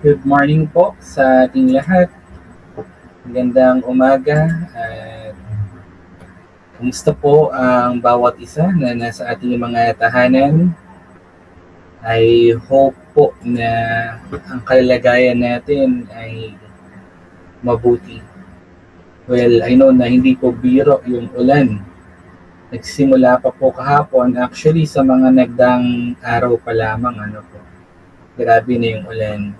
Good morning po sa ating lahat. Magandang umaga at kumusta po ang bawat isa na nasa ating mga tahanan. I hope po na ang kalagayan natin ay mabuti. Well, I know na hindi po biro yung ulan. Nagsimula pa po kahapon, actually sa mga nagdang araw pa lamang, grabe na yung ulan.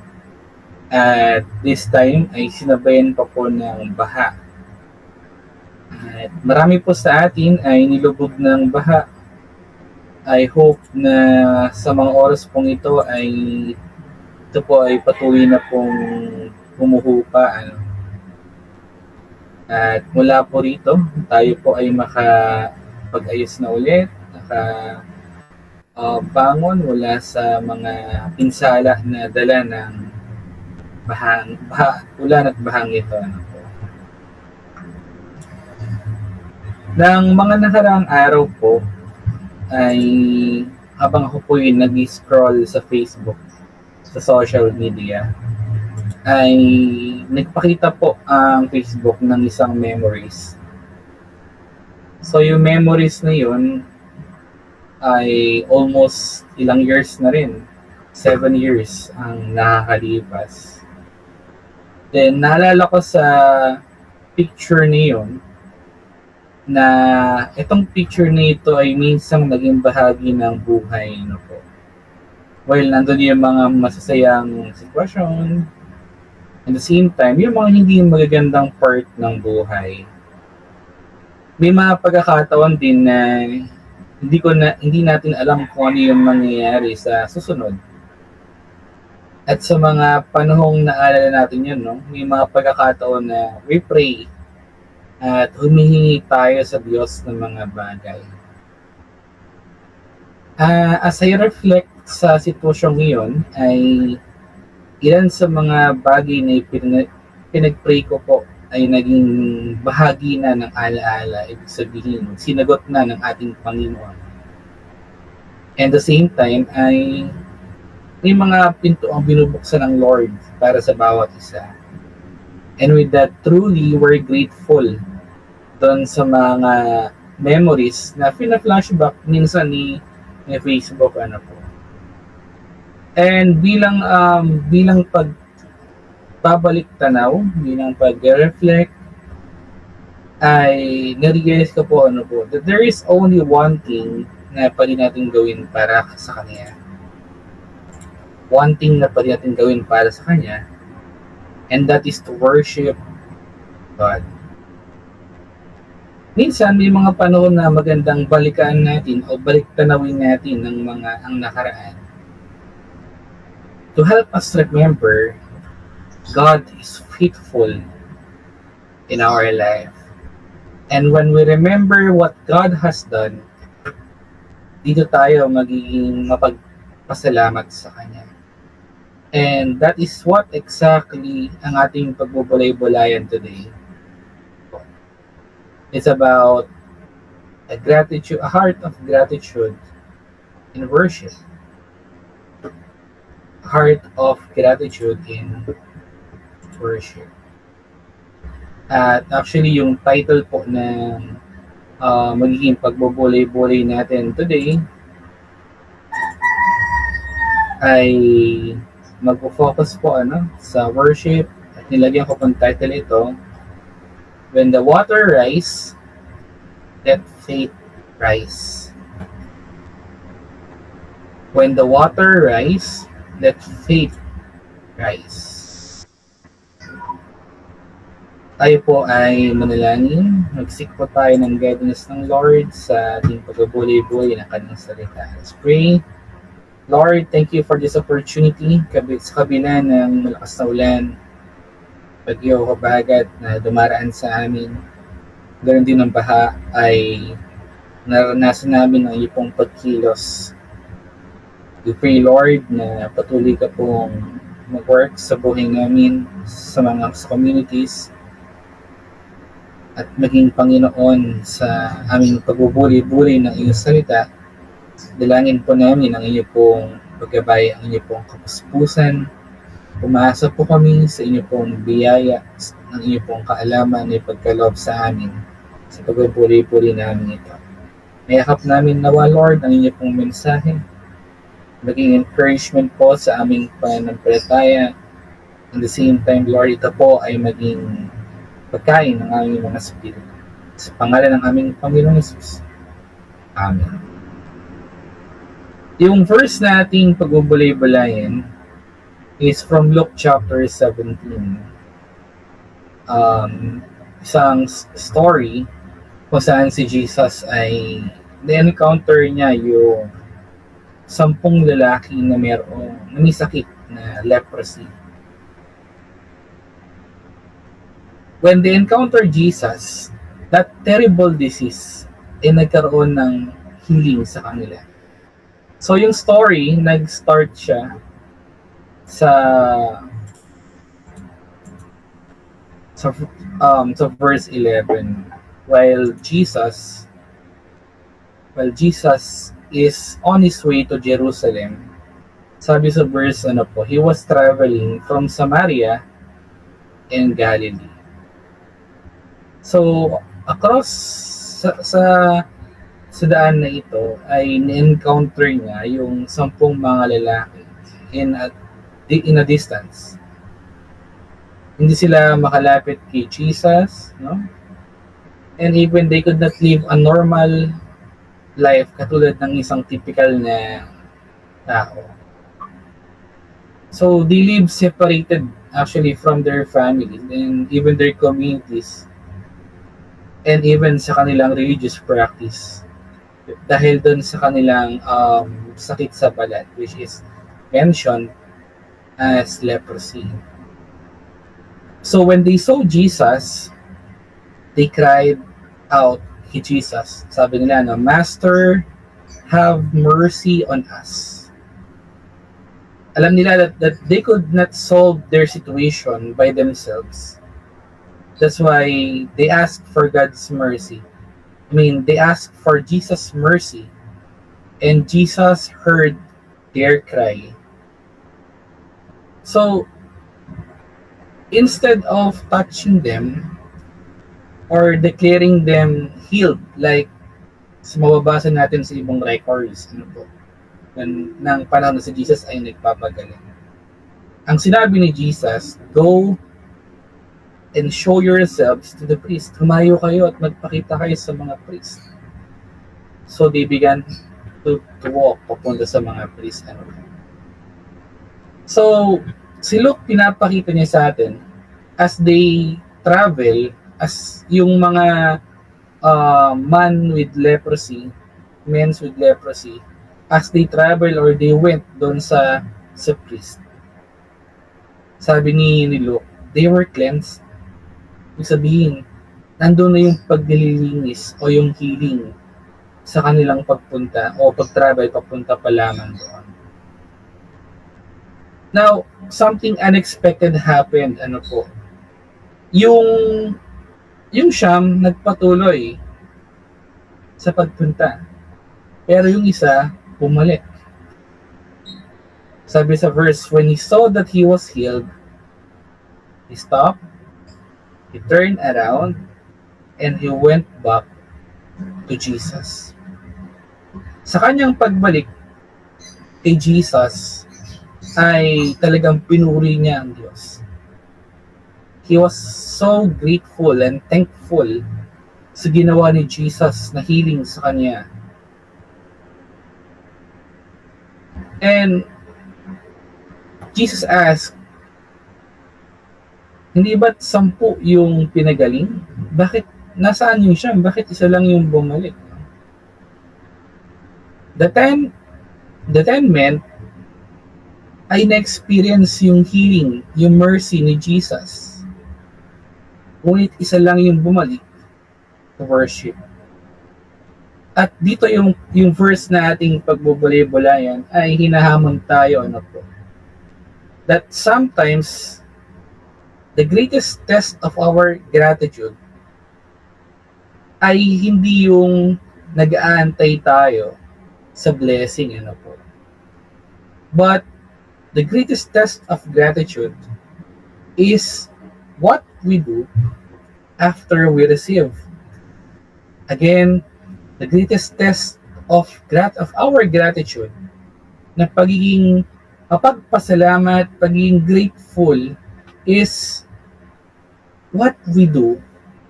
At this time ay sinabayan pa po ng baha. At marami po sa atin ay nilubog ng baha. I hope na sa mga oras pong ito po ay patuloy na pong humuhupa. At mula po rito, tayo po ay makapag-ayos na ulit, bangon mula sa mga pinsala na dala ng ulan at bahang ito. Ng mga nakaraang araw po, ay habang ako po yung nag-scroll sa Facebook, sa social media, ay nagpakita po ang Facebook ng isang memories. So yung memories na yun ay almost ilang years na rin. 7 years ang nakakalipas. Then naalala ko sa picture na yun, na itong picture na ito ay minsan naging bahagi ng buhay po. Well, nandun yung mga masasayang sitwasyon, at the same time, yung mga hindi magagandang part ng buhay. May mga pagkakataon din na hindi natin alam kung ano yung mangyayari sa susunod. At sa mga panahong naalala natin yun, may mga pagkakataon na we pray at humihingi tayo sa Diyos ng mga bagay. As I reflect sa sitwasyong ngayon, ay ilan sa mga bagay na pinag-pray ko po ay naging bahagi na ng alaala. Ibig sabihin, sinagot na ng ating Panginoon. And the same time ay may mga pinto ang binubuksan ng Lord para sa bawat isa. And with that, truly, we're grateful doon sa mga memories na pina-flashback minsan ni Facebook po. And bilang pagbabalik tanaw, bilang pag-reflect, ay na-realize ko po that there is only one thing na pwede natin gawin para sa Kanya. One thing na pwede natin gawin para sa Kanya, and that is to worship God. Minsan may mga panahon na magandang balikan natin o baliktanawin natin ang nakaraan. To help us remember, God is faithful in our life. And when we remember what God has done, dito tayo magiging mapagpasalamat sa Kanya. And that is what exactly ang ating pagbubulay-bulayan today. It's about a heart of gratitude in worship. Heart of gratitude in worship. At actually, yung title po ng magiging pagbubulay-bulay natin today ay mag-focus po sa worship, at nilagyan ko pong title ito, When the Water Rise, Let Faith Rise. When the water rise, let faith rise. Tayo po ay manalangin. Mag-seek po tayo ng guidance ng Lord sa ating pagbubulay-bulay ng Kanyang salita. Let's pray. Lord, thank you for this opportunity sa kabila ng malakas na ulan, bagyo o kabagat na dumaraan sa amin. Ganoon din ang baha ay naranasan namin ang iyong pagkilos. We pray, Lord, na patuloy ka pong mag-work sa buhay namin, sa communities, at maging Panginoon sa aming pagbubuli-buli ng iyong salita. Dalangin po namin ang iyong pong paggabay, ang iyong pong kapuspusan, Umasa po kami sa inyo pong biyaya, ng inyo pong kaalaman na ipagkaloob sa amin sa pagpupuri-puri namin ito. Mayakap namin nawa, Lord, ang inyo pong mensahe, maging encouragement po sa aming pananampalataya. At the same time, Lord, ito po ay maging pagkain ng aming mga spirito. Sa pangalan ng aming Panginoong Yesus. Amen. Yung verse nating pagbubulay-bulayan is from Luke chapter 17. Isang story kung saan si Jesus ay na-encounter niya yung 10 lalaki na may sakit na leprosy. When they encounter Jesus, that terrible disease ay nagkaroon ng healing sa kanila. So yung story, nag-start siya sa verse 11, while Jesus is on his way to Jerusalem. Sabi sa verse he was traveling from Samaria and Galilee. So across sa daan na ito ay ni-encounter niya yung 10 mga lalaki in a distance. Hindi sila makalapit kay Jesus, no? And even they could not live a normal life katulad ng isang typical na tao. So they live separated actually from their families and even their communities and even sa kanilang religious practice dahil dun sa kanilang sakit sa balat, which is mentioned as leprosy. So when they saw Jesus, they cried out kay Jesus. Sabi nila, Master, have mercy on us. Alam nila that they could not solve their situation by themselves. That's why they asked for God's mercy. They asked for Jesus' mercy. And Jesus heard their cry. So, instead of touching them or declaring them healed, like sa mababasa natin sa ibang records, ng panahon na si Jesus ay nagpapagaling. Ang sinabi ni Jesus, go and show yourselves to the priest. Humayo kayo at magpakita kayo sa mga priest. So they began to walk papunta sa mga priest. So, si Luke pinapakita niya sa atin as they travel, as yung mga men with leprosy, as they travel or they went doon sa priest. Sabi ni Luke, they were cleansed. Ibig sabihin, nandun na yung paglilinis o yung healing sa kanilang pagpunta o pag-travel papunta pa lamang doon. Now, something unexpected happened. Yung siyam nagpatuloy sa pagpunta. Pero yung isa, bumalik. Sabi sa verse, when he saw that he was healed, he stopped, he turned around, and he went back to Jesus. Sa kanyang pagbalik kay Jesus, ay talagang pinuri niya ang Diyos. He was so grateful and thankful sa ginawa ni Jesus na healing sa kanya. And Jesus asked, hindi ba't 10 yung pinagaling? Bakit, nasaan yung siyam? Bakit isa lang yung bumalik? The 10 men ay na-experience yung healing, yung mercy ni Jesus. Ngunit isa lang yung bumalik to worship. At dito yung verse na ating pagbubulay-bulayan ay hinahamon tayo that sometimes the greatest test of our gratitude ay hindi yung nag-aantay tayo sa blessing, but The greatest test of gratitude is what we do after we receive. Again, the greatest test of our gratitude na pagiging mapagpasalamat, pagiging grateful is what we do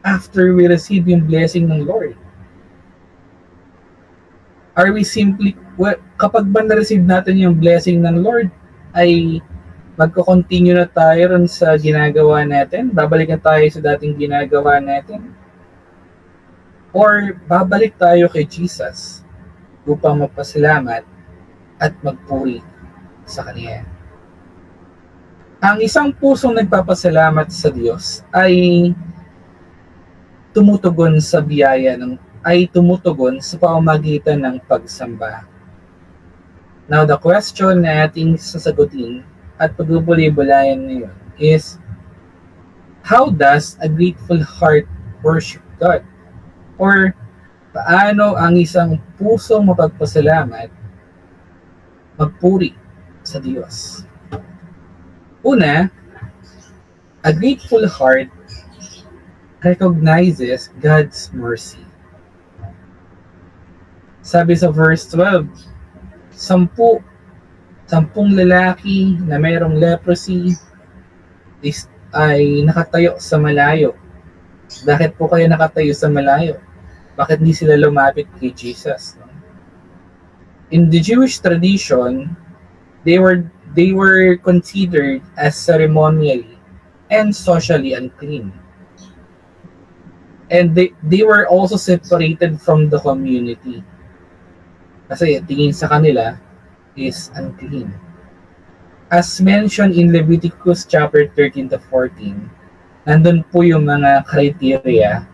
after we receive yung blessing ng Lord. Are we simply, well, kapag ba na-receive natin yung blessing ng Lord, ay magko-continue na tayo ron sa ginagawa natin? Babalik na tayo sa dating ginagawa natin? Or babalik tayo kay Jesus upang magpasalamat at magpuri sa Kanya? Ang isang pusong nagpapasalamat sa Diyos ay tumutugon sa biyaya ay tumutugon sa pamamagitan ng pagsamba. Now, the question na ating sasagutin at pagbubuli-bulayan ngayon is, how does a grateful heart worship God? Or, paano ang isang pusong mapagpasalamat magpuri sa Diyos? Una, a grateful heart recognizes God's mercy. Sabi sa verse 12, sampung lalaki na mayroong leprosy ay nakatayo sa malayo. Bakit po kayo nakatayo sa malayo? Bakit hindi sila lumapit kay Jesus? In the Jewish tradition, they were considered as ceremonially and socially unclean. And they were also separated from the community. Kasi tingin sa kanila is unclean. As mentioned in Leviticus chapter 13 to 14, nandun po yung mga criteria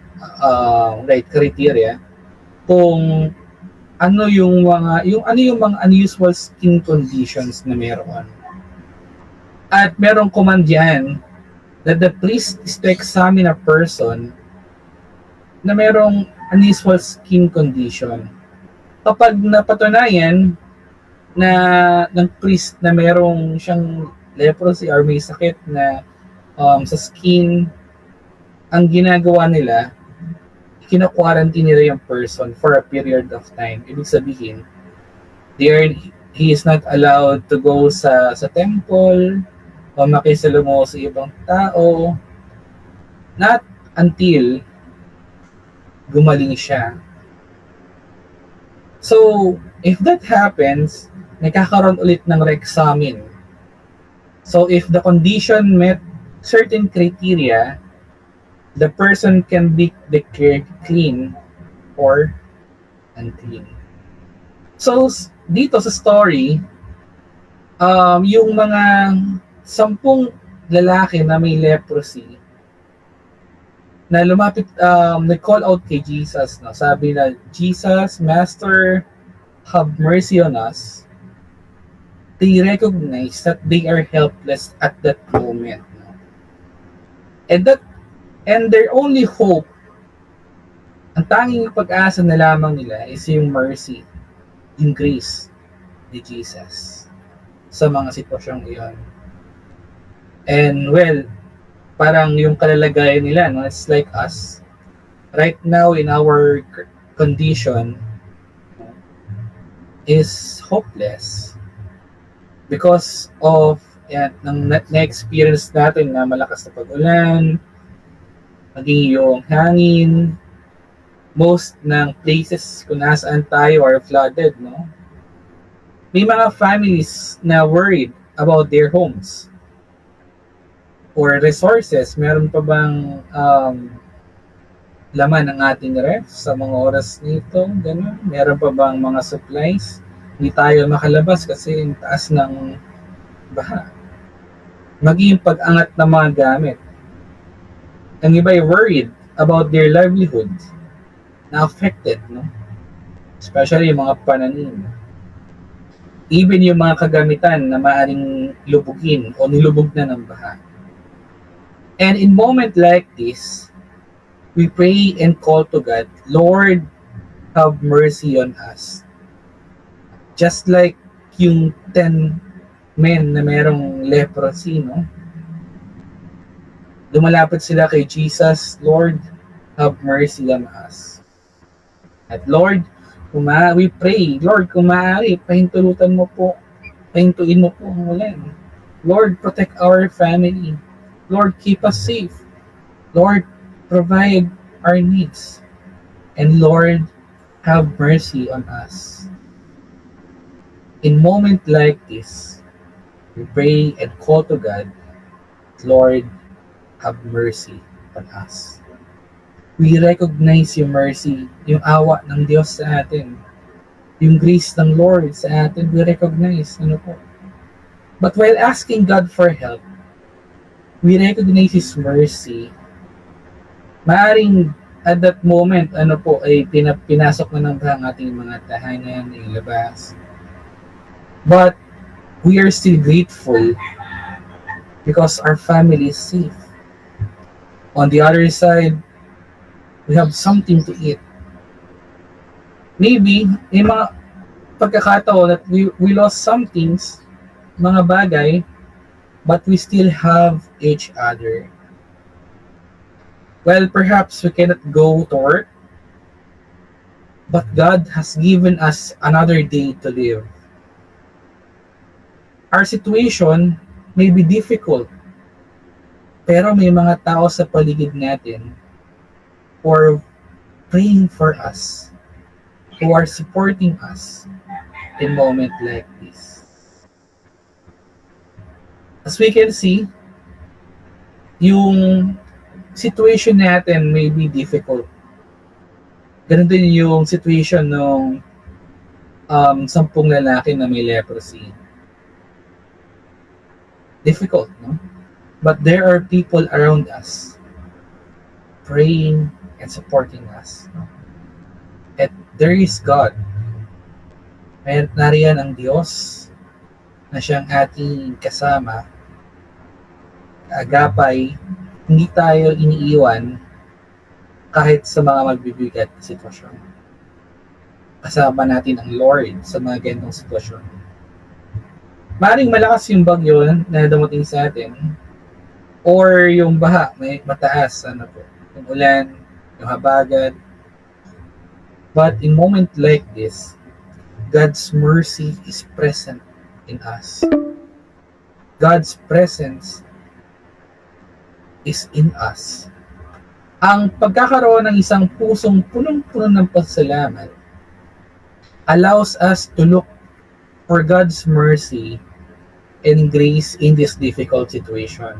kung ano yung mga unusual skin conditions na meron. At merong command yan that the priest is to examine a person na merong unusual skin condition. Kapag napatunayan na ng priest na merong siyang leprosy or may sakit na sa skin, ang ginagawa nila, kina-quarantine nila yung person for a period of time. Ibig sabihin, he is not allowed to go sa temple o makisalamuha sa ibang tao, not until gumaling siya. So, if that happens, nagkakaroon ulit ng re-examine. So, if the condition met certain criteria, the person can be declared clean or unclean. So, dito sa story, yung mga 10 lalaki na may leprosy, na lumapit, nag-call out kay Jesus, no? Sabi na, Jesus, Master, have mercy on us. They recognize that they are helpless at that moment. No? And their only hope, ang tanging pag-asa na lamang nila is yung mercy, yung grace ni Jesus sa mga sitwasyong iyon. And well, parang yung kalalagayan nila, no? It's like us. Right now, in our condition, is hopeless. Because of ng na-experience natin na malakas na pag-ulan, maging yung hangin, most ng places kung nasaan tayo are flooded, no? May mga families na worried about their homes or resources. Meron pa bang laman ng ating ref sa mga oras nito? Ganun. Meron pa bang mga supplies? Hindi tayo makalabas kasi yung taas ng baha. Maging pag-angat ng mga gamit. Ang iba ay worried about their livelihood na affected, no? Especially yung mga pananim. Even yung mga kagamitan na maaaring lubugin o nilubog na ng baha. And in moment like this, we pray and call to God, Lord, have mercy on us. Just like yung 10 men na merong leprosy, no? Lumalapit sila kay Jesus, Lord, have mercy on us. At Lord, we pray, Lord, kung maaari, pahintuin mo po ang ulan. Lord, protect our family. Lord, keep us safe. Lord, provide our needs. And Lord, have mercy on us. In moment like this, we pray and call to God, Lord, have mercy on us. We recognize yung mercy, yung awa ng Diyos sa atin, yung grace ng Lord sa atin, we recognize, ano po. But while asking God for help, we recognize His mercy. Maaring at that moment, ano po, ay pinasok na ng ang ating mga tahanan, yung labas. But we are still grateful because our family is safe. On the other side, we have something to eat. Maybe, may mga pagkakataon that we lost some things, mga bagay, but we still have each other. Well, perhaps we cannot go to work, but God has given us another day to live. Our situation may be difficult, pero may mga tao sa paligid natin who are praying for us, who are supporting us in moment like this. As we can see, yung situation natin may be difficult. Ganun din yung situation ng 10 lalaki na may leprosy. Difficult, no? But there are people around us praying and supporting us. At there is God. May nariyan ang Diyos na siyang ating kasama. Agapay, hindi tayo iniiwan kahit sa mga magbibigat na sitwasyon. Kasama natin ang Lord sa mga ganitong sitwasyon. Maring malakas yung bagyo na dumating sa atin or yung baha, may mataas, ano po, yung ulan, yung habagat. But in moment like this, God's mercy is present in us. God's presence is in us. Ang pagkakaroon ng isang pusong punong-puno ng pasalamat allows us to look for God's mercy and grace in this difficult situation.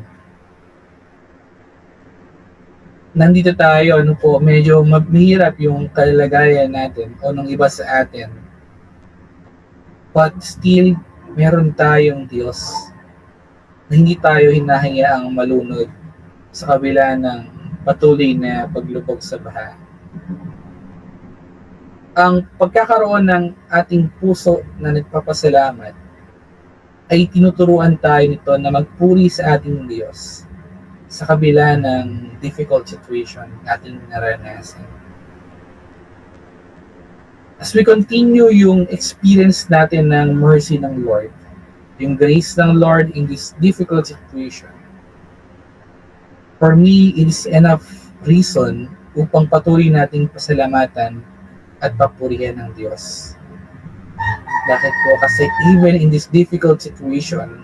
Nandito tayo, ano po, medyo mahirap yung kalagayan natin o ng iba sa atin. But still, meron tayong Diyos na hindi tayo hinahanyaang malunod sa kabila ng patuloy na paglubog sa baha. Ang pagkakaroon ng ating puso na nagpapasalamat ay tinuturuan tayo nito na magpuri sa ating Diyos sa kabila ng difficult situation nating naranasan. As we continue yung experience natin ng mercy ng Lord, yung grace ng Lord in this difficult situation, for me, it is enough reason upang patuloy nating pasalamatan at papurihan ng Diyos. Bakit po? Kasi even in this difficult situation,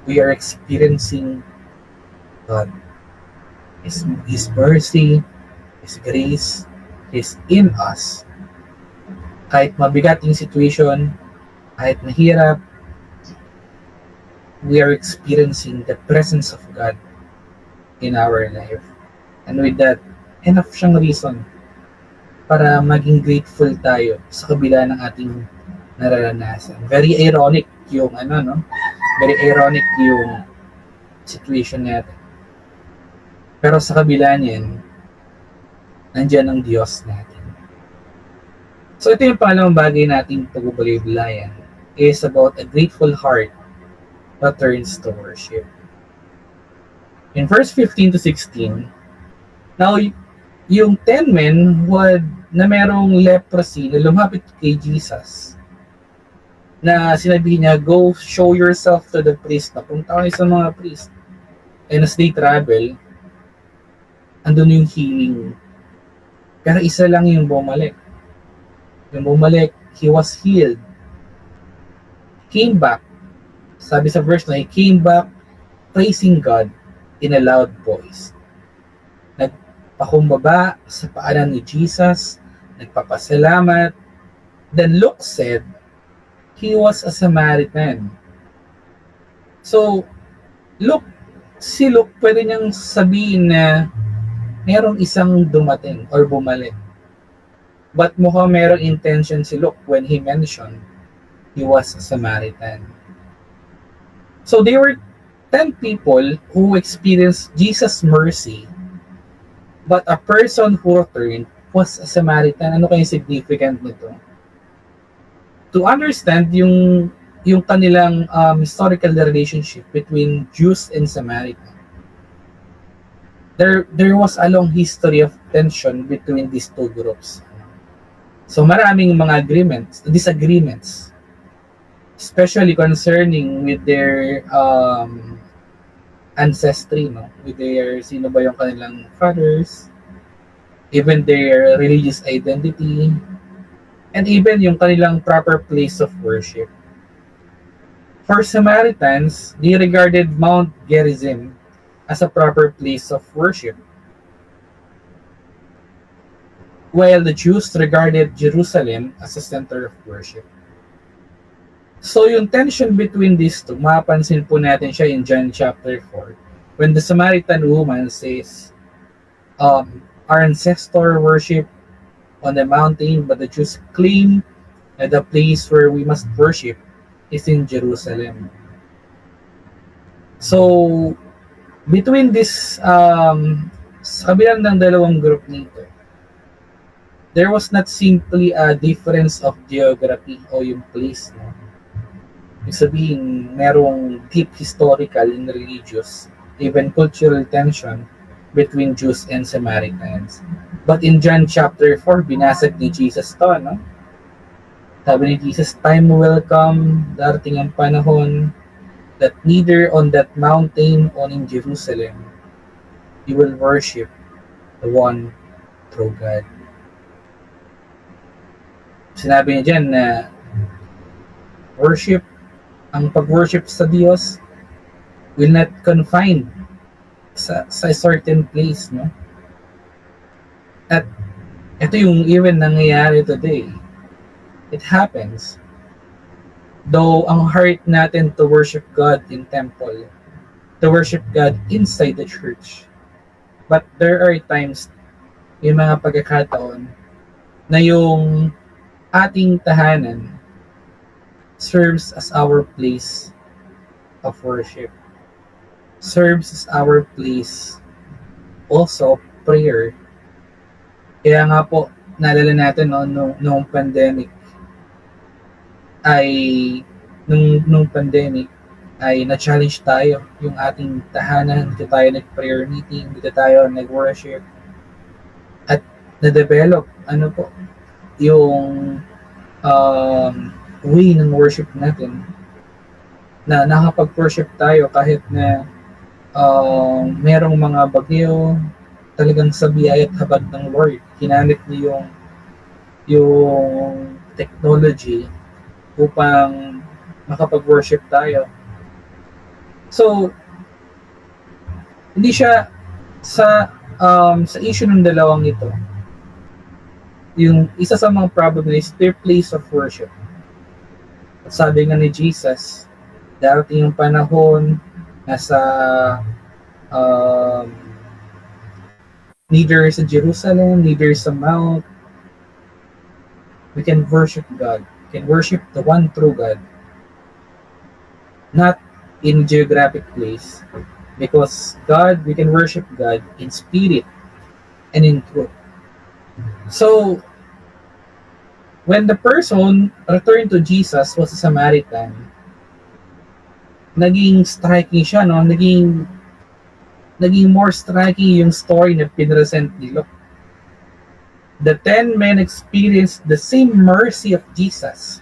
we are experiencing God. His mercy, His grace is in us. Kahit mabigat yung situation, kahit mahirap, we are experiencing the presence of God in our life. And with that, enough siyang reason para maging grateful tayo sa kabila ng ating nararanasan. Very ironic yung very ironic yung situation natin. Pero sa kabila niyan, nandiyan ang Diyos natin. So ito yung pangalawang bagay nating pag-ubalay-balayan is about a grateful heart that turns to worship. In verse 15 to 16, now yung 10 men na merong leprosy na lumapit kay Jesus, na sinabi niya, go show yourself to the priest. Napunta kayo sa mga priest. And as they travel, andun yung healing. Pero isa lang yung bumalik. Yung bumalik, he was healed. Came back. Sabi sa verse na, he came back praising God in a loud voice. Nagpakumbaba sa paanan ni Jesus, nagpapasalamat. Then Luke said, he was a Samaritan. So, si Luke, pwede niyang sabihin na merong isang dumating or bumalik. But mukhang merong intention si Luke when he mentioned he was a Samaritan. So they were 10 people who experienced Jesus' mercy, but a person who returned was a Samaritan. Ano kaya significant nito? To understand yung kanilang historical relationship between Jews and Samaritan, there was a long history of tension between these two groups. So maraming mga disagreements, especially concerning with their ancestry, no? With their, sino ba yung kanilang fathers, even their religious identity, and even yung kanilang proper place of worship. For Samaritans, they regarded Mount Gerizim as a proper place of worship, while the Jews regarded Jerusalem as a center of worship. So yung tension between these two, mapansin po natin siya in John chapter 4, when the Samaritan woman says, our ancestor worship on the mountain, but the Jews claim that the place where we must worship is in Jerusalem. So, between this, sa kabilang ng dalawang group nito, there was not simply a difference of geography o yung place, no? Ibig sabihin, merong deep historical and religious, even cultural tension between Jews and Samaritans. But in John chapter 4, binasag ni Jesus to, no? Sabi ni Jesus, time will come, darating ang panahon, that neither on that mountain or in Jerusalem, you will worship the one true God. Sinabi niya dyan na ang pag-worship sa Diyos will not confine sa certain place, no? At ito yung even nangyayari today. It happens. Though ang heart natin to worship God in temple, to worship God inside the church. But there are times, yung mga pagkakataon, na yung ating tahanan serves as our place of worship. Serves as our place also prayer. Kaya nga po, naalala natin, no, nung pandemic ay na-challenge tayo yung ating tahanan, dito tayo nag-prayer meeting, dito tayo nag-worship, at na-develop yung way ng worship natin, na nakapag-worship tayo kahit na merong mga bagyo. Talagang sa biyaya at habag ng Lord, ginamit niyo yung technology upang makapag-worship tayo. So, hindi siya sa issue ng dalawang ito. Yung isa sa mga problem is their place of worship. At sabi nga ni Jesus, darating yung panahon na neither sa Jerusalem, neither sa Mount, we can worship God. We can worship the one true God. Not in geographic place. Because God, we can worship God in spirit and in truth. So, when the person returned to Jesus was a Samaritan, naging striking siya, no? Naging more striking yung story na pinresent ni Luke. The 10 men experienced the same mercy of Jesus,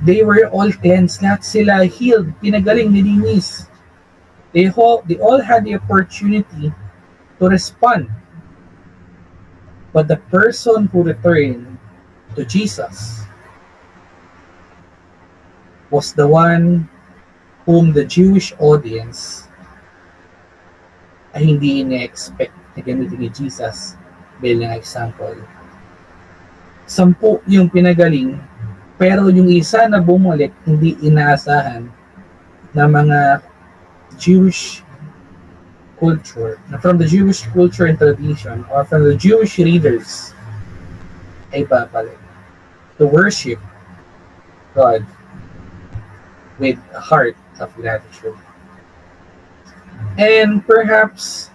They were all cleansed. Lahat sila healed, pinagaling, nilinis. They all had the opportunity to respond. But the person who returned to Jesus was the one whom the Jewish audience ay hindi ine-expect na gamitin ni Jesus bilang example. 10 yung pinagaling, pero yung isa na bumalik hindi inaasahan na mga Jewish culture, from the Jewish culture and tradition, or from the Jewish readers, ay babalik to worship God with a heart of gratitude. And perhaps,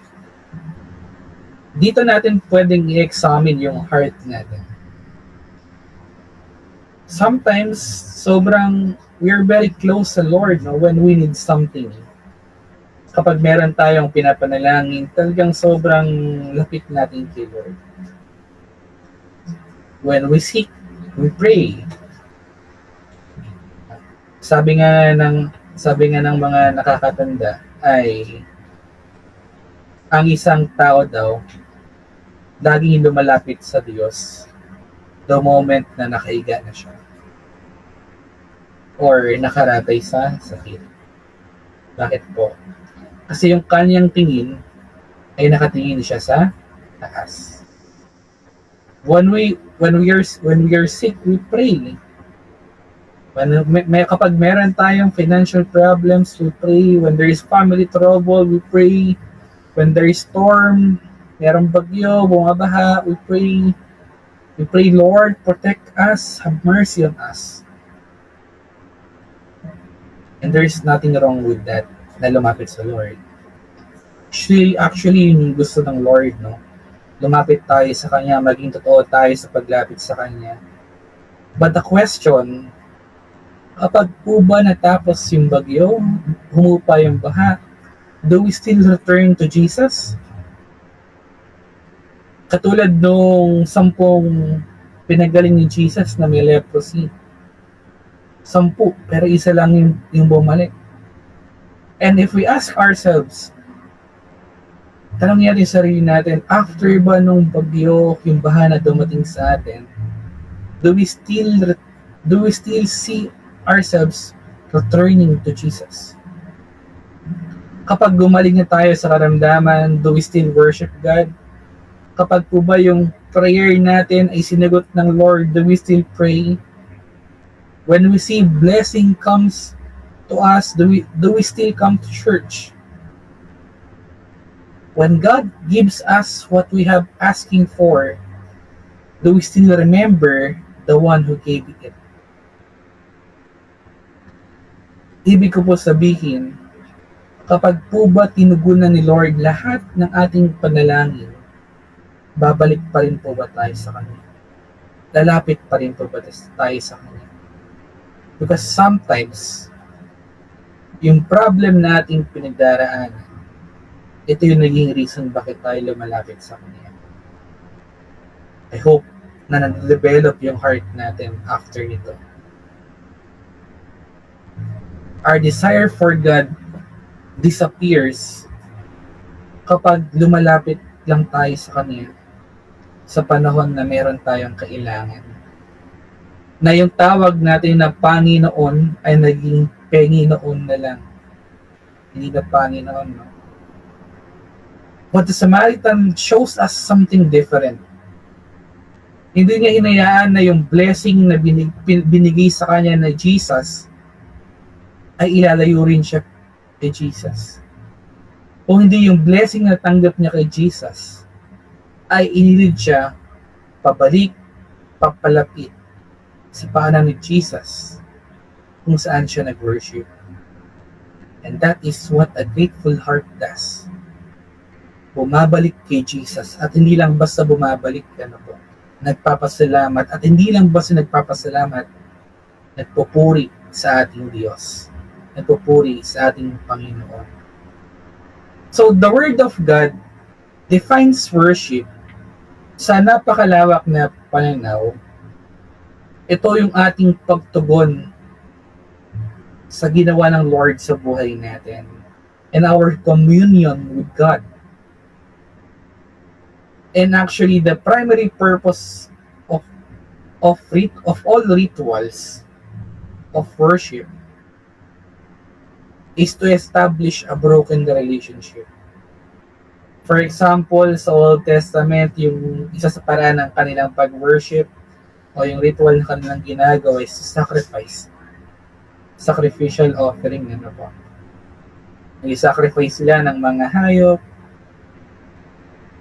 dito natin pwedeng i-examine yung heart natin. Sometimes, we're very close sa Lord, no, when we need something. Kapag meron tayong pinapanalangin, talagang sobrang lapit natin kay Lord. When we seek, we pray. Sabi nga ng mga nakakatanda ay ang isang tao daw laging lumalapit sa Diyos the moment na nakaiga na siya or nakaratay sa sakit. Bakit po? Kasi yung kanyang tingin ay nakatingin siya sa taas. When we are sick, we pray. Kapag meron tayong financial problems, we pray. When there is family trouble, we pray. When there is storm, merong bagyo, bumabaha, we pray. We pray, Lord, protect us, have mercy on us. And there is nothing wrong with that, na lumapit sa Lord. Actually, yun yung gusto ng Lord, no? Lumapit tayo sa Kanya, maging totoo tayo sa paglapit sa Kanya. But the question, kapag po ba natapos yung bagyo, humupa yung baha, do we still return to Jesus? Katulad nung 10 pinagaling ni Jesus na may leprosy. 10, pero isa lang yung bumalik. And if we ask ourselves, tanong natin sarili natin, after ba nung bagyo, yung baha na dumating sa atin, do we still see ourselves returning to Jesus? Kapag gumaling na tayo sa karamdaman, do we still worship God? Kapag po ba yung prayer natin ay sinagot ng Lord, do we still pray? When we see blessing comes to us, do we still come to church? When God gives us what we have asking for, do we still remember the one who gave it? Ibig ko po sabihin, kapag po ba tinugunan ni Lord lahat ng ating panalangin, babalik pa rin po ba tayo sa Kanya? Lalapit pa rin po ba tayo sa Kanya? Because sometimes, yung problem nating pinagdaraanan, ito yung naging reason bakit tayo lumalapit sa Kanya. I hope na na-develop yung heart natin after nito. Our desire for God disappears kapag lumalapit lang tayo sa Kanya sa panahon na meron tayong kailangan. Na yung tawag natin na Panginoon ay naging Panginoon na lang. Hindi na Panginoon, no? But the Samaritan shows us something different. Hindi niya hinayaan na yung blessing na binigay sa kanya na Jesus ay ilalayo rin siya kay Jesus. Kung hindi yung blessing na tanggap niya kay Jesus, ay inilid siya pabalik, papalapit sa paanan ni Jesus kung saan siya nag-worship. And that is what a grateful heart does. Bumabalik kay Jesus at hindi lang basta bumabalik, nagpapasalamat at hindi lang basta nagpapasalamat, nagpupuri sa ating Diyos. Nagpupuri sa ating Panginoon. So, the Word of God defines worship sa napakalawak na pananaw. Ito yung ating pagtugon sa ginawa ng Lord sa buhay natin and our communion with God. And actually, the primary purpose of of all rituals of worship is to establish a broken relationship. For example, sa Old Testament, yung isa sa paraan ng kanilang pag-worship o yung ritual na kanilang ginagawa is sacrifice. Sacrificial offering, ano po. I-sacrifice sila ng mga hayop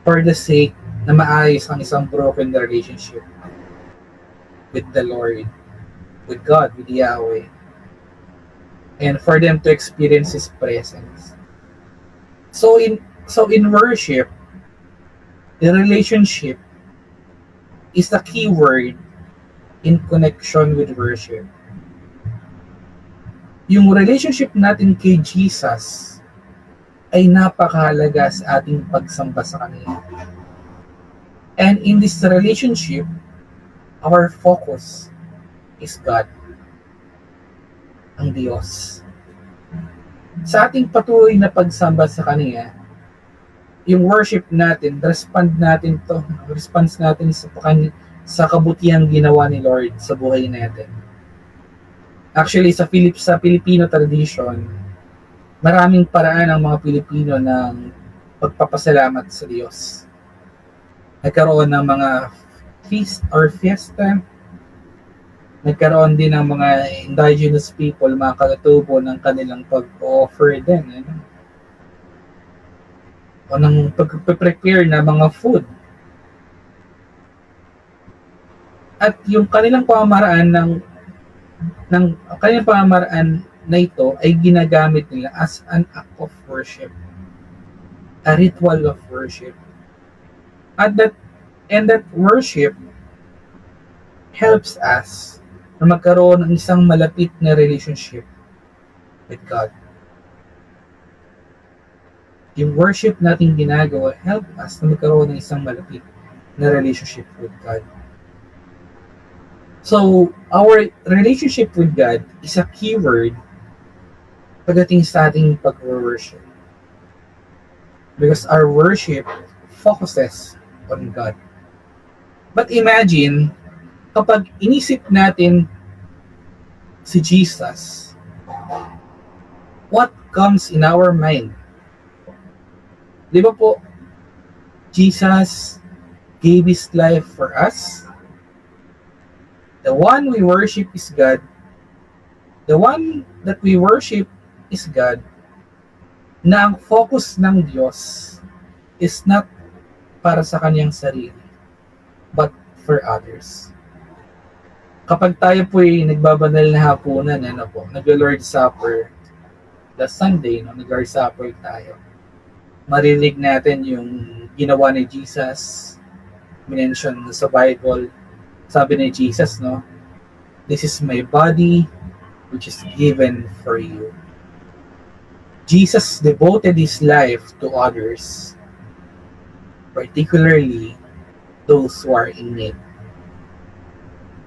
for the sake na maayos ang isang broken relationship with the Lord, with God, with Yahweh, and for them to experience His presence. So in worship, the relationship is the key word in connection with worship. Yung relationship natin kay Jesus ay napakahalaga sa ating pagsamba sa Kanya. And in this relationship, our focus is God, ang Diyos. Sa ating patuloy na pagsamba sa Kanya, yung worship natin, response natin sa kabutihang ginawa ni Lord sa buhay natin. Actually, sa Filipino tradition, maraming paraan ang mga Pilipino ng pagpapasalamat sa Diyos. Nagkaroon ng mga feast or fiesta, nagkaroon din ng mga indigenous people, mga katutubo ng kanilang pag-offer din. O ng pag-prepare na mga food. At yung kanilang pamamaraan na ito ay ginagamit nila as an act of worship, a ritual of worship. And that worship helps us na magkaroon ng isang malapit na relationship with God. Yung worship natin ginagawa help us na magkaroon ng isang malapit na relationship with God. So, our relationship with God is a key word pagdating sa ating pag-worship. Because our worship focuses on God. But imagine, kapag inisip natin si Jesus, what comes in our mind? Di ba po, Jesus gave His life for us? The one we worship is God. The one that we worship is God. Na ang focus ng Diyos is not para sa kanyang sarili, but for others. Kapag tayo po ay nagbabanal na hapunan, nag-Lord Supper, last Sunday, nag-Lord Supper tayo, marinig natin yung ginawa ni Jesus, minention sa Bible. Sabi ni Jesus, this is my body which is given for you. Jesus devoted His life to others, particularly those who are in need,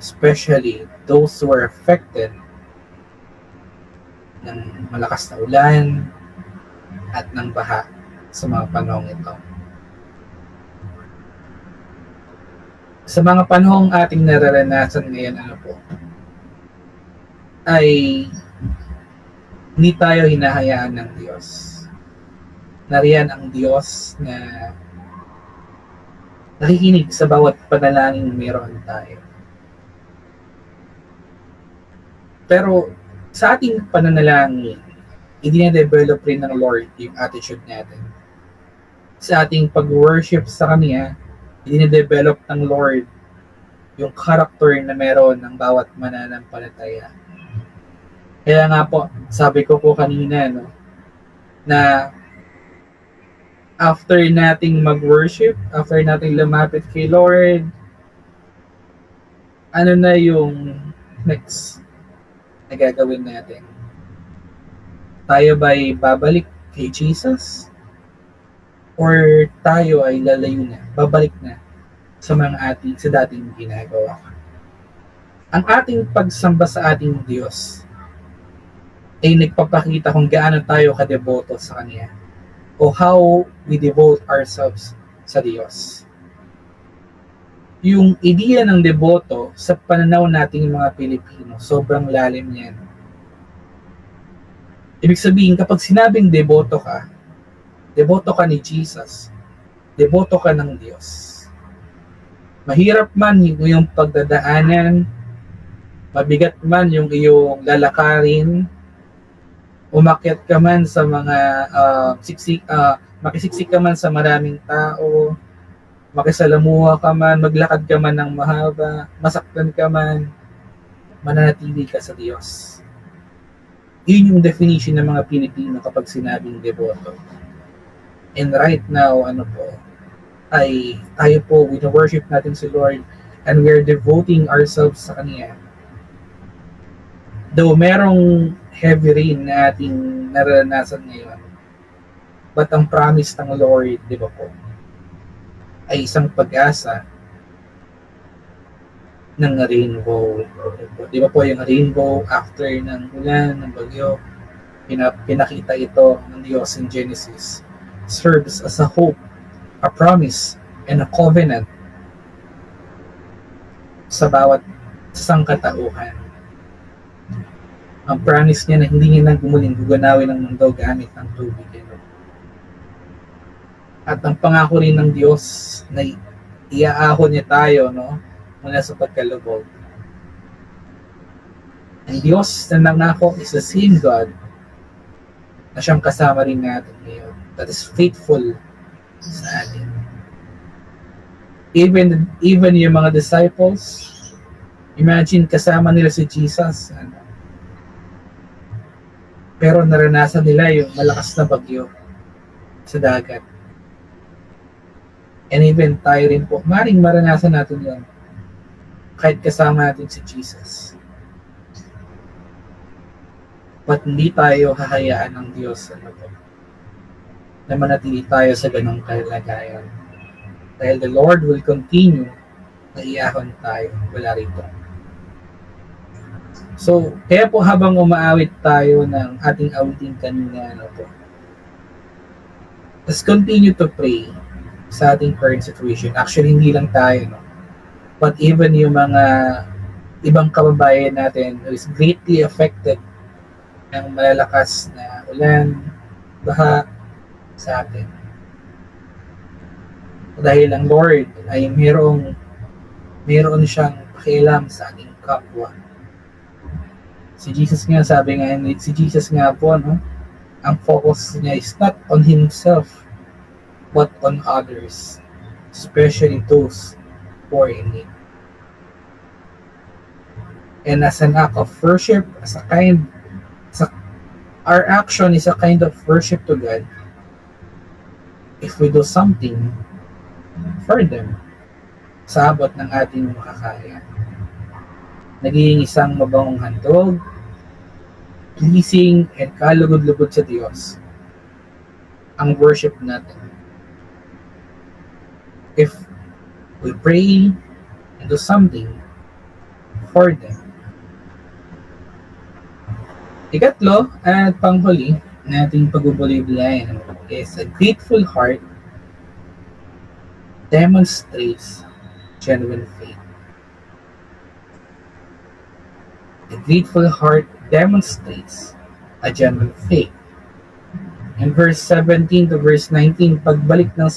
especially those who are affected ng malakas na ulan at ng baha sa mga panahong ito. Sa mga panahong ating nararanasan ngayon, ay hindi tayo hinahayaan ng Diyos. Nariyan ang Diyos na nakikinig sa bawat panalangin meron tayo. Pero sa ating pananalangin, i-develop rin ng Lord yung attitude natin. Sa ating pag-worship sa Kanya, i-develop ng Lord yung character na meron ng bawat mananampalataya. Kaya nga po, sabi ko po kanina, na after nating mag-worship, after nating lumapit kay Lord, ano na yung next na gagawin natin? Tayo ba'y babalik kay Jesus? Or tayo ay lalayo na, babalik na sa sa dating ginagawa? Ang ating pagsamba sa ating Diyos ay nagpapakita kung gaano tayo kadeboto sa Kanya o how we devote ourselves sa Diyos. Yung ideya ng deboto sa pananaw nating mga Pilipino, sobrang lalim niyan. Ibig sabihin, kapag sinabing deboto ka ni Jesus, deboto ka ng Diyos. Mahirap man yung pagdadaanan, mabigat man yung iyong lalakarin, umakyat ka man sa mga makisiksik ka man sa maraming tao, makisalamuha ka man, maglakad ka man ng mahaba, masaktan ka man, mananatili ka sa Diyos. Yun yung definition ng mga Pilipino kapag sinabing deboto. And right now, ay tayo po, wino-worship natin si Lord and we're devoting ourselves sa Kanya. Though merong heavy rain na ating naranasan ngayon, but ang promise ng Lord, di ba po, ay isang pag-asa ng rainbow. Di ba po yung rainbow after ng ulan, ng bagyo, pinakita ito ng Diyos in Genesis, serves as a hope, a promise, and a covenant sa bawat sangkatauhan. Ang promise niya na hindi niya nang gumuling guganawin ng mundo gamit ng tubig. At ang pangako rin ng Diyos na iaahon niya tayo, mula sa pagkalubog. Ang Diyos na nangako is the same God na siyang kasama rin natin ngayon, that is faithful sa atin. Even yung mga disciples, imagine kasama nila si Jesus, pero naranasan nila yung malakas na bagyo sa dagat. And even tayo rin po, maring maranasan natin yan kahit kasama natin si Jesus. But hindi tayo hahayaan ng Diyos na manatili tayo sa ganong kalagayan. Dahil the Lord will continue na iahon tayo wala rito. So, kaya po habang umaawit tayo ng ating awitin kanina, let's continue to pray sa ating current situation. Actually, hindi lang tayo, but even yung mga ibang kababayan natin who is greatly affected ng malalakas na ulan, baha sa atin. Dahil ang Lord ay meron siyang pakialam sa ating kapwa. Si Jesus nga po, ang focus niya is not on Himself, but on others, especially those who are in need. And as an act of worship, our action is a kind of worship to God if we do something for them sa abot ng ating makakaya. Naging isang mabangong handog, pleasing, and kalugod-lugod sa Diyos ang worship natin. If we pray and do something for them. Ikatlo at panghuli nating pagbubulay-bulayan is a grateful heart demonstrates genuine faith. A grateful heart demonstrates a genuine faith. In verse 17 to verse 19, pagbalik ng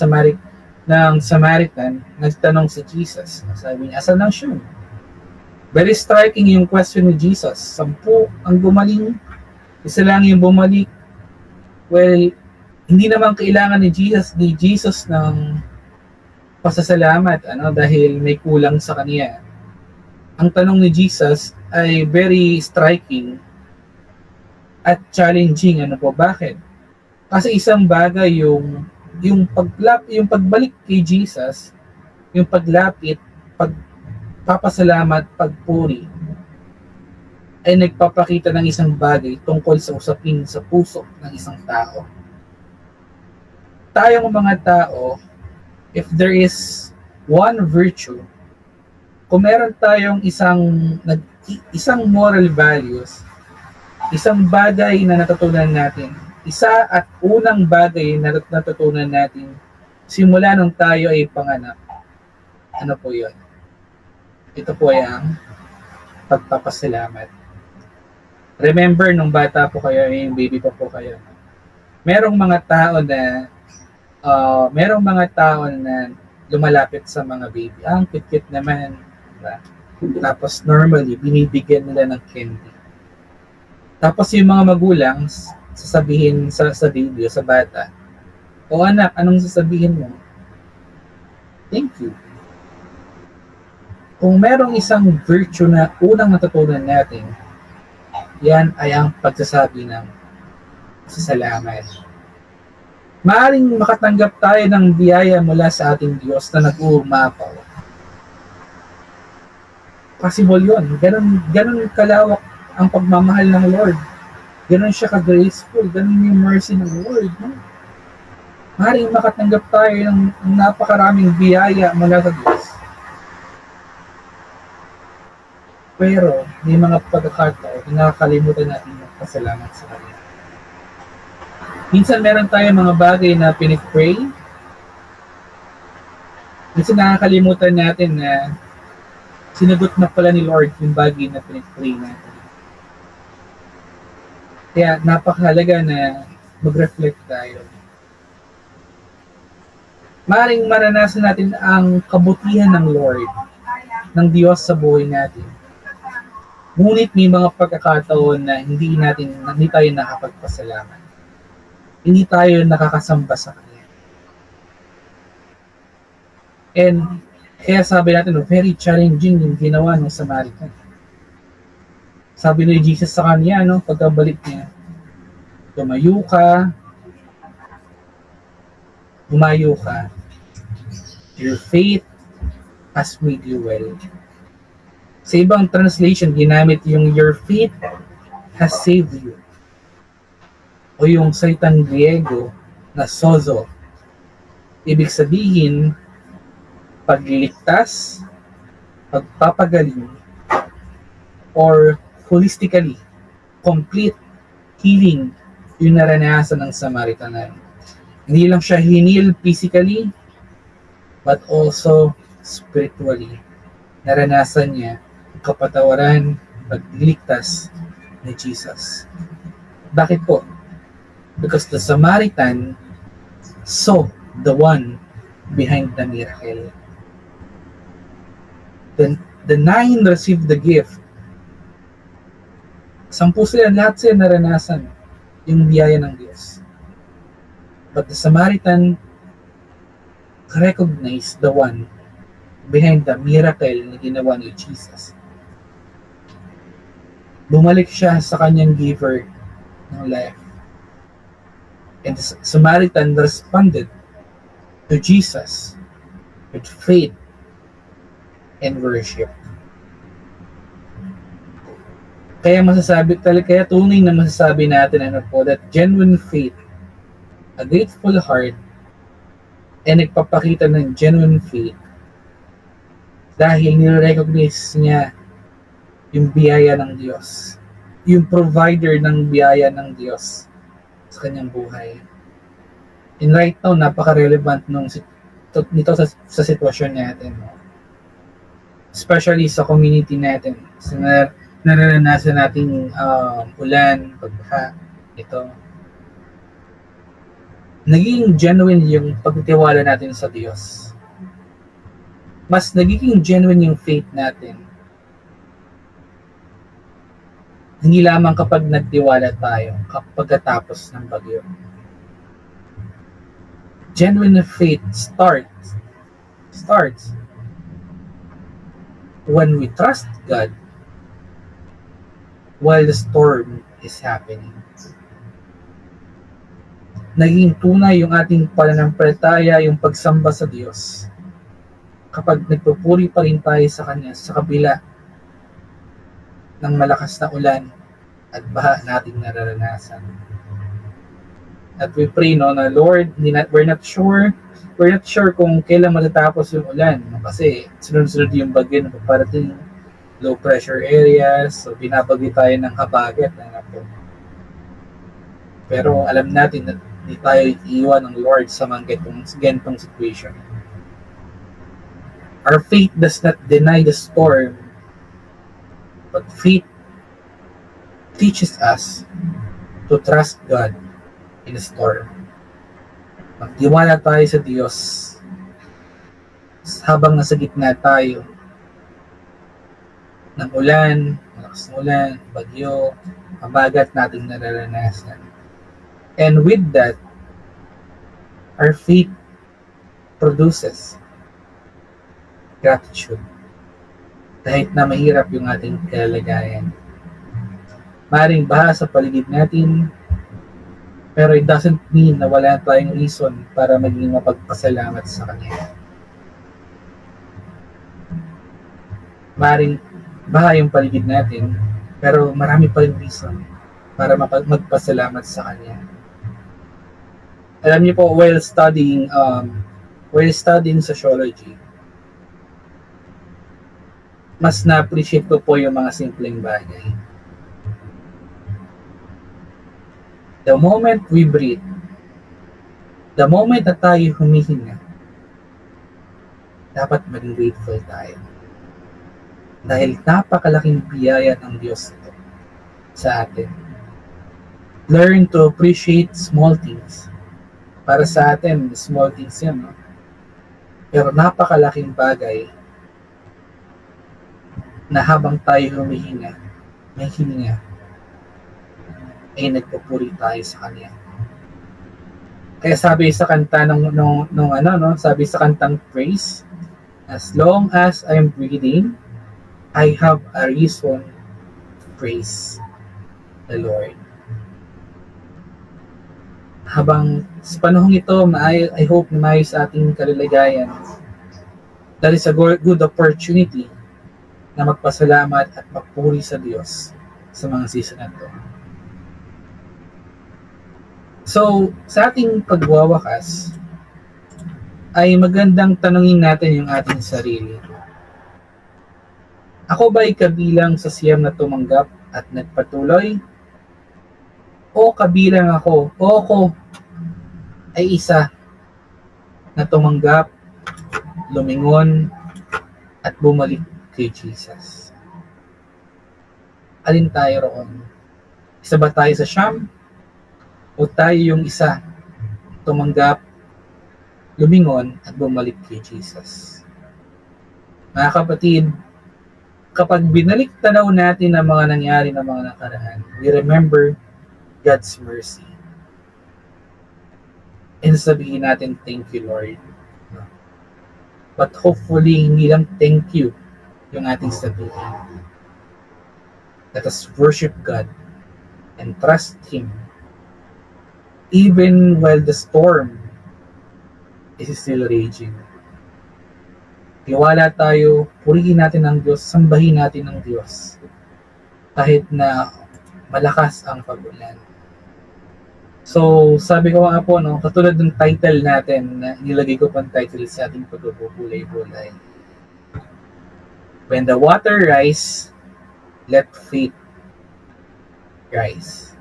Samaritan, nagtanong si Jesus. Sabi niya, asan ang siya? Very striking yung question ni Jesus. 10 ang gumaling, isa lang yung bumalik. Well, hindi naman kailangan ni Jesus ng pasasalamat, dahil may kulang sa kanya. Ang tanong ni Jesus ay very striking at challenging. Bakit? Kasi isang bagay yung pagbalik kay Jesus, yung paglapit, pagpapasalamat, pagpuri, ay nagpapakita ng isang bagay tungkol sa usapin sa puso ng isang tao. Tayong mga tao, if there is one virtue, kung meron tayong isang moral values, isang bagay na natutunan natin, isa at unang bagay na natutunan natin simula nung tayo ay panganak, ano po yun? Ito po ay ang pagpapasalamat. Remember, nung bata po kayo, yung baby pa po kayo, merong mga tao na lumalapit sa mga baby. Ang cute naman. Diba? Tapos normally, binibigyan nila ng candy. Tapos yung mga magulang, sasabihin sa baby o sa bata, "O anak, anong sasabihin mo?" "Thank you." Kung merong isang virtue na unang natutunan natin, yan ay ang pagsasabi ng pasasalamat. Maaring makatanggap tayo ng biyaya mula sa ating Diyos na nag-uumapaw. Possible yun. Ganun kalawak ang pagmamahal ng Lord. Ganun siya ka-graceful. Ganun yung mercy ng Lord. No? Maaring makatanggap tayo ng napakaraming biyaya mula sa Diyos. Pero may mga pagkakataon na nakakalimutan natin magpasalamat sa Kanya. Minsan meron tayong mga bagay na pinipray. Minsan nakakalimutan natin na sinagot na pala ni Lord yung bagay na pinipray natin. Kaya napakahalaga na mag-reflect tayo. Maring maranasan natin ang kabutihan ng Lord, ng Diyos sa buhay natin. Ngunit may mga pagkakataon na hindi tayo nakapagpasalamat. Hindi tayo nakakasamba sa Kanya. And kaya sabi natin, very challenging yung ginawa ng Samaritan. Sabi ni Jesus sa kanya, pagkabalik niya, Tumayo ka, your faith has made you well. Sa ibang translation, ginamit yung your faith has saved you. O yung salitang Griego na sozo. Ibig sabihin, pagliligtas, pagpapagaling, or holistically, complete healing yung naranasan ng Samaritan. Hindi lang siya hinil physically, but also spiritually. Naranasan niya ang kapatawaran, pagliligtas ni Jesus. Bakit po? Because the Samaritan saw the one behind the miracle. The 9 received the gift. 10 sila, lahat sila naranasan yung biyaya ng Diyos. But the Samaritan recognized the one behind the miracle na ginawa ni Jesus. Bumalik siya sa kanyang giver ng life. And the Samaritan responded to Jesus with faith and worship. Kaya tunay na masasabi natin that genuine faith, a grateful heart, and nagpapakita ng genuine faith dahil nire-recognize niya yung biyaya ng Diyos, yung provider ng biyaya ng Diyos sa kanyang buhay. And right now, napaka-relevant nito sa sitwasyon natin. Especially sa community natin. Sa nararanasan nating ulan, pagbaha, ito. Naging genuine yung pagtitiwala natin sa Diyos. Mas nagiging genuine yung faith natin. Hindi lamang kapag nagtiwala tayo, pagkatapos ng bagyo. Genuine faith starts when we trust God while the storm is happening. Naging tunay yung ating pananampalataya, yung pagsamba sa Diyos kapag nagpupuri pa rin tayo sa Kanya sa kabila ng malakas na ulan at baha nating nararanasan. At we pray na Lord, we're not sure kung kailan matatapos yung ulan, kasi sunod-sunod yung bagyo na paparating, low pressure areas, so binabagyo tayo ng habagat. Pero alam natin na hindi tayo iiwan ng Lord sa mga gantong situation. Our faith does not deny the storm, but faith teaches us to trust God in a storm. Magtiwala tayo sa Diyos habang nasa gitna tayo ng ulan, malakas na ulan, bagyo, mabagat nating nararanasan. And with that, our faith produces gratitude. Kahit na mahirap yung ating kalagayan. Maring baha sa paligid natin, pero it doesn't mean na wala tayong reason para maging mapagpasalamat sa Kanya. Maring baha yung paligid natin, pero marami pa rin reason para magpasalamat sa Kanya. Alam niyo po, while studying sociology, mas na-appreciate ko po yung mga simpleng bagay. The moment we breathe, the moment na tayo humihinga, dapat maging grateful tayo. Dahil napakalaking biyaya ng Diyos ito sa atin. Learn to appreciate small things. Para sa atin, small things yan, no? Pero napakalaking bagay na habang tayo humihinga, may hininga, ay nagpupuri tayo sa Kanya. Kaya sabi sa kanta sabi sa kantang praise, as long as I'm breathing, I have a reason to praise the Lord. Habang sa panahong ito, I hope na maayos sa ating kalagayan. That is a good opportunity na magpasalamat at magpuri sa Diyos sa mga season na ito. So, sa ating pagwawakas, ay magandang tanungin natin yung ating sarili. Ako ba'y kabilang sa siyam na tumanggap at nagpatuloy? O kabilang ako, o ako ay isa na tumanggap, lumingon, at bumalik kay Jesus? Alin tayo roon? Isa ba tayo sa siyam? O tayo yung isa, tumanggap, lumingon, at bumalik kay Jesus? Mga kapatid, kapag binalik tanaw natin ang mga nangyari ng mga nakaraan, we remember God's mercy. And sabihin natin, thank you, Lord. But hopefully, hindi lang thank you yung ating sabihin. Let us worship God and trust Him even while the storm is still raging. Tiwala tayo, purihin natin ang Diyos, sambahin natin ang Diyos kahit na malakas ang pag-ulan. So, sabi ko nga po, katulad ng title natin, na nilagay ko pang title sa ating pagbubulay-bulay. When the water rise, let faith rise.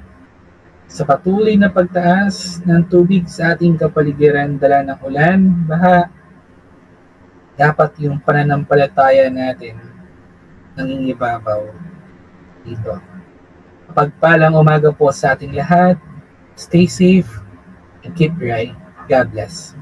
Sa patuloy na pagtaas ng tubig sa ating kapaligiran, dala ng ulan, baha, dapat yung pananampalataya natin nangingibabaw dito. Pagpalang umaga po sa ating lahat. Stay safe and keep right. God bless.